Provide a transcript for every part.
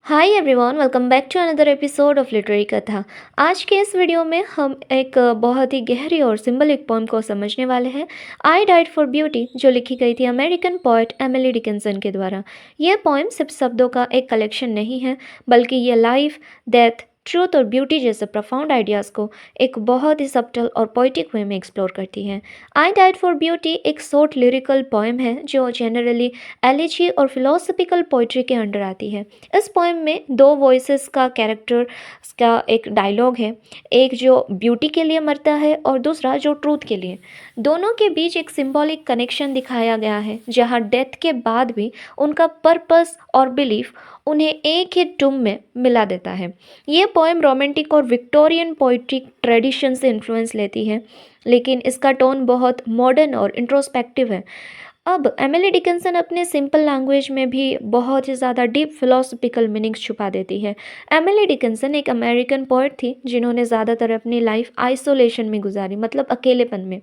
Hi everyone, welcome back to another episode of literary Katha. आज के इस वीडियो में हम एक बहुत ही गहरी और सिंबलिक पोएम को समझने वाले हैं। आई डाइड फॉर ब्यूटी, जो लिखी गई थी अमेरिकन पोएट एमिली डिकिंसन के द्वारा। यह पोएम सिर्फ शब्दों का एक कलेक्शन नहीं है, बल्कि ये लाइफ, डेथ, ट्रूथ और ब्यूटी जैसे प्रोफाउंड आइडियाज़ को एक बहुत ही सब्टल और पोइटिक वे में एक्सप्लोर करती है। आई डाइड फॉर ब्यूटी एक शॉर्ट लिरिकल पोएम है जो जनरली एलिजी और फिलोसफिकल पोइट्री के अंडर आती है। इस पोएम में दो वॉइसेस का कैरेक्टर का एक डायलॉग है, एक जो ब्यूटी के लिए मरता है और दूसरा जो ट्रूथ के लिए। दोनों के बीच एक सिंबॉलिक कनेक्शन दिखाया गया है, जहाँ डेथ के बाद भी उनका पर्पस और बिलीफ उन्हें एक ही टूम में मिला देता है। ये पोएम रोमांटिक और विक्टोरियन पोइट्री ट्रेडिशन से इन्फ्लुएंस लेती है, लेकिन इसका टोन बहुत मॉडर्न और इंट्रोस्पेक्टिव है। अब एमिली डिकिंसन अपने सिंपल लैंग्वेज में भी बहुत ही ज़्यादा डीप फिलोसफिकल मीनिंग्स छुपा देती है। एमिली डिकिंसन एक अमेरिकन पोएट थी जिन्होंने ज़्यादातर अपनी लाइफ आइसोलेशन में गुजारी, मतलब अकेलेपन में।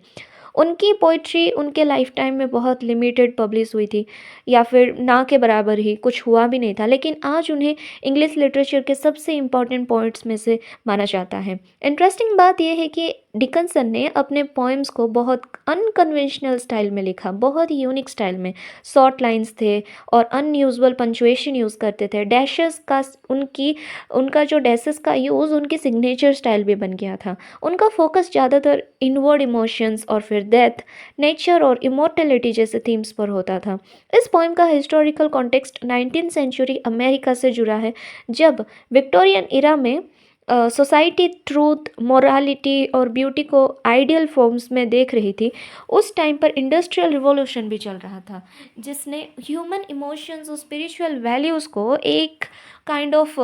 उनकी पोइट्री उनके लाइफ टाइम में बहुत लिमिटेड पब्लिश हुई थी, या फिर ना के बराबर ही, कुछ हुआ भी नहीं था, लेकिन आज उन्हें इंग्लिश लिटरेचर के सबसे इम्पॉर्टेंट पोइट्स में से माना जाता है। इंटरेस्टिंग बात यह है कि डिकन्सन ने अपने पोएम्स को बहुत अनकन्वेंशनल स्टाइल में लिखा, बहुत ही यूनिक स्टाइल में। शॉर्ट लाइंस थे और अनयूजुअल पंचुएशन यूज़ करते थे। डैशेस का उनका जो डैशेस का यूज़ उनकी सिग्नेचर स्टाइल भी बन गया था। उनका फोकस ज़्यादातर इनवर्ड इमोशंस और फिर डेथ, नेचर और इमोर्टलिटी जैसे थीम्स पर होता था। इस पोएम का historical context 19th century America से जुड़ा है, जब विक्टोरियन इरा में सोसाइटी ट्रूथ, मोरालिटी और ब्यूटी को आइडियल फॉर्म्स में देख रही थी। उस टाइम पर इंडस्ट्रियल रिवॉल्यूशन भी चल रहा था, जिसने ह्यूमन इमोशंस और स्पिरिचुअल वैल्यूज़ को एक काइंड ऑफ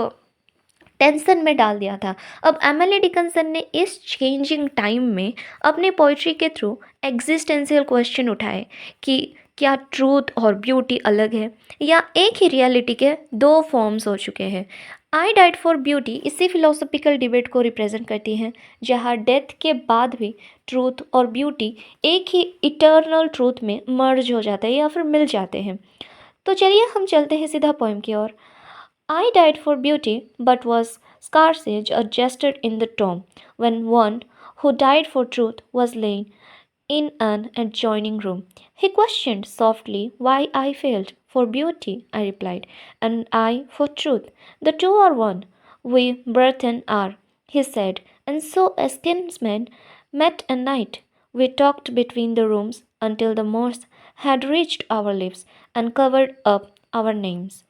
टेंशन में डाल दिया था। अब एमिली डिकिंसन ने इस चेंजिंग टाइम में अपनी पोइट्री के थ्रू एग्जिस्टेंशियल क्वेश्चन उठाए कि क्या ट्रूथ और ब्यूटी अलग है, या एक ही रियलिटी के दो फॉर्म्स हो चुके हैं। आई डाइड फॉर ब्यूटी इसी फिलोसफिकल डिबेट को रिप्रेजेंट करती हैं, जहाँ डेथ के बाद भी ट्रूथ और ब्यूटी एक ही इटर्नल ट्रूथ में मर्ज हो जाते हैं या फिर मिल जाते हैं। तो चलिए हम चलते हैं सीधा पोएम की ओर। I died for beauty, but was scarcely adjusted in the tomb when one who died for truth was laid in an adjoining room. He questioned softly why I failed for beauty, I replied, and I for truth. The two are one. We brethren are, he said, and so as kinsmen met at night. We talked between the rooms until the moss had reached our lips and covered up our names.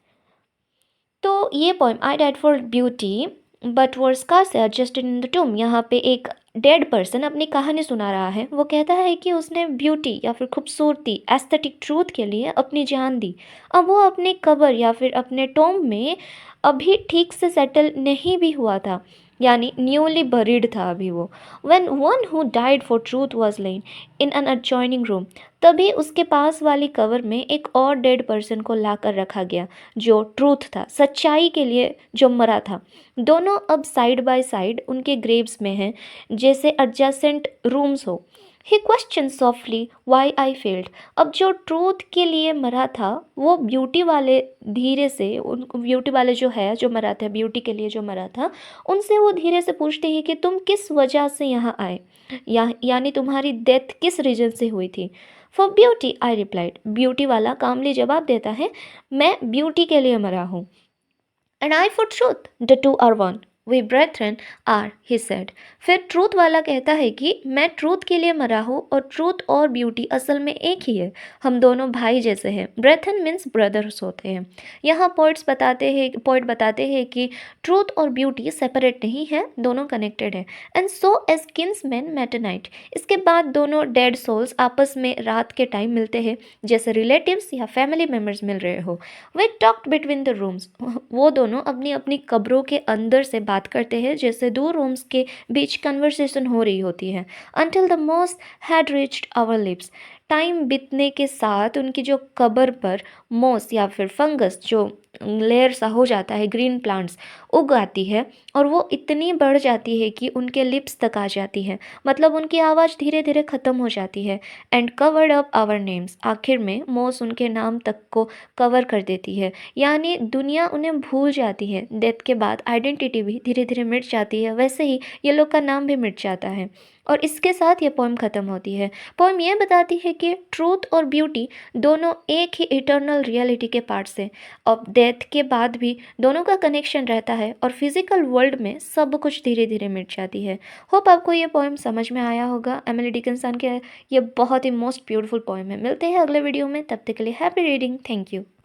तो ये poem I died for beauty but were scarce adjusted in the tomb, यहाँ पे एक dead person अपनी कहानी सुना रहा है। वो कहता है कि उसने ब्यूटी या फिर खूबसूरती, एस्थेटिक ट्रूथ के लिए अपनी जान दी। अब वो अपने कब्र या फिर अपने टोम में अभी ठीक से सेटल नहीं भी हुआ था, यानी न्यूली बरीड था अभी वो। When one who died for truth was lane in an adjoining room, तभी उसके पास वाली कवर में एक और डेड पर्सन को लाकर रखा गया, जो ट्रूथ था, सच्चाई के लिए जो मरा था। दोनों अब साइड बाय साइड उनके ग्रेव्स में हैं, जैसे एडजेसेंट रूम्स हो। He question softly why I failed. अब जो ट्रूथ के लिए मरा था, वो ब्यूटी वाले धीरे से, उन ब्यूटी वाले जो है जो मरा था, ब्यूटी के लिए जो मरा था, उनसे वो धीरे से पूछते हैं कि तुम किस वजह से यहाँ आए, यानी तुम्हारी डेथ किस रीजन से हुई थी। For beauty I replied, beauty वाला कामली जवाब देता है, मैं ब्यूटी के लिए मरा हूँ। And I for truth, the two are one, we brethren are, he said. फिर ट्रूथ वाला कहता है कि मैं ट्रूथ के लिए मरा हूँ और ट्रूथ और ब्यूटी असल में एक ही है, हम दोनों भाई जैसे हैं। ब्रेथन मीन्स ब्रदर्स होते हैं। यहाँ पोइट बताते हैं कि ट्रूथ और ब्यूटी सेपरेट नहीं है, दोनों कनेक्टेड है। And so as kinsmen met night, इसके बाद दोनों डेड सोल्स आपस में रात के टाइम मिलते हैं, जैसे रिलेटिव्स या फैमिली मेम्बर्स मिल रहे हो। वे टॉक्ड बिटवीन द रूम्स, वो दोनों अपनी अपनी कब्रों के अंदर से बात करते हैं, जैसे दो रूम्स के बीच कन्वर्सेशन हो रही होती है। Until the moss had reached our lips, time बीतने के साथ उनकी जो कब्र पर मॉस या फिर फंगस जो लेयर सा हो जाता है, ग्रीन प्लांट्स उग आती है और वो इतनी बढ़ जाती है कि उनके लिप्स तक आ जाती है, मतलब उनकी आवाज़ धीरे धीरे ख़त्म हो जाती है। And covered up our names, आखिर में मॉस उनके नाम तक को कवर कर देती है, यानी दुनिया उन्हें भूल जाती है। डेथ के बाद आइडेंटिटी भी धीरे धीरे मिट जाती है, वैसे ही ये लोग का नाम भी मिट जाता है और इसके साथ ये पोएम ख़त्म होती है। पोएम ये बताती है कि ट्रूथ और ब्यूटी दोनों एक ही इटर्नल रियलिटी के पार्ट्स हैं। अब डेथ के बाद भी दोनों का कनेक्शन रहता है और फिजिकल वर्ल्ड में सब कुछ धीरे धीरे मिट जाती है। होप आपको ये पोएम समझ में आया होगा। एमिली डिकिंसन के ये बहुत ही मोस्ट ब्यूटीफुल पोएम है। मिलते हैं अगले वीडियो में, तब तक के लिए हैप्पी रीडिंग। Thank you.